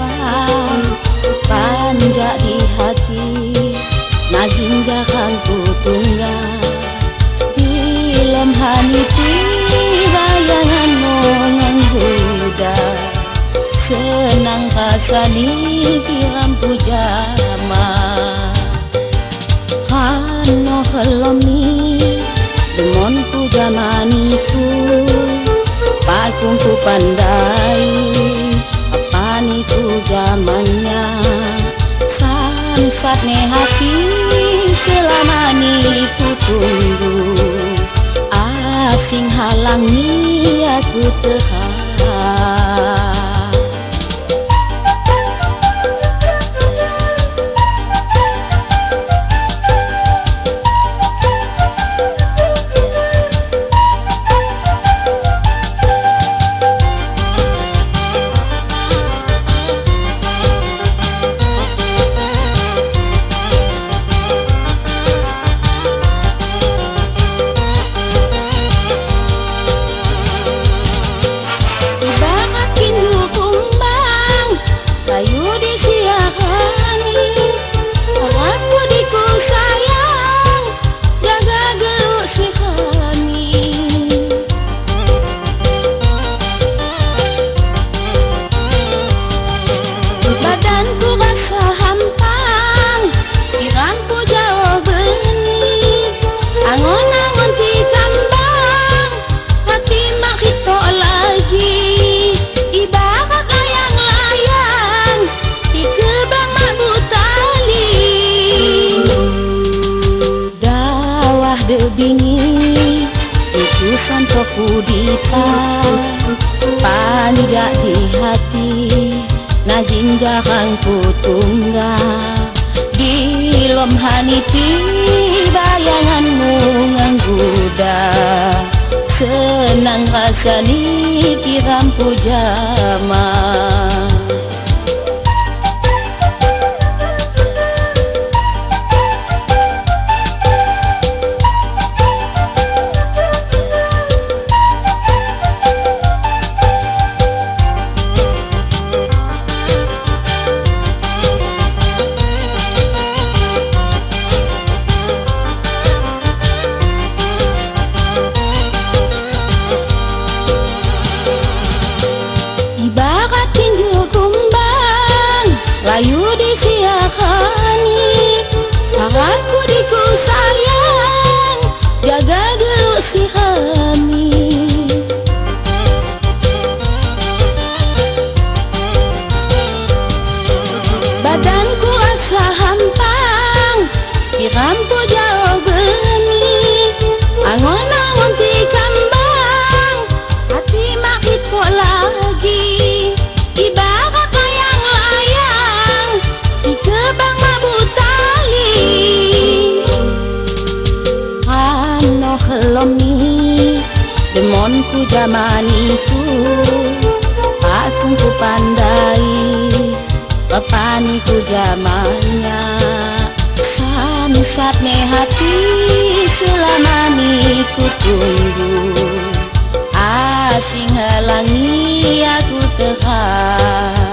sahampang panjak di hati najinja kangku tunggal dilem haniti bayangan mengangguda senang kasani kiram pujama kano helom ni demon pujamaniku pakungku pandai apa ni pujamannya sansat ne hati selama ni ku tunggu asing halangi aku terhad. Ayu disiahani aku diku sayang jaga geluk si kami badanku rasa hampang irangku jauh benih angon-angon ti kambang hati mak hito lagi ibarat layang-layang ikebang mabutali dawah debingi itu santoku dita panjak di hati najinja kangku tunggal dilom hanipi bayanganmu ngangguda senang rasani kiram pujama. Ibarat tinju kumbang layu disiahani aku diku sayang jaga geluk si kami badanku rasa hampang kiramku jauh benih angon-angon ti kambang hati mak hito lagi ibarat layang-layang ikebang mabutali ano helom ni demonku jamaniku akungku pandai papaniku jamannya sansat ne hati selama ni ku tunggu asing halangi aku terhad.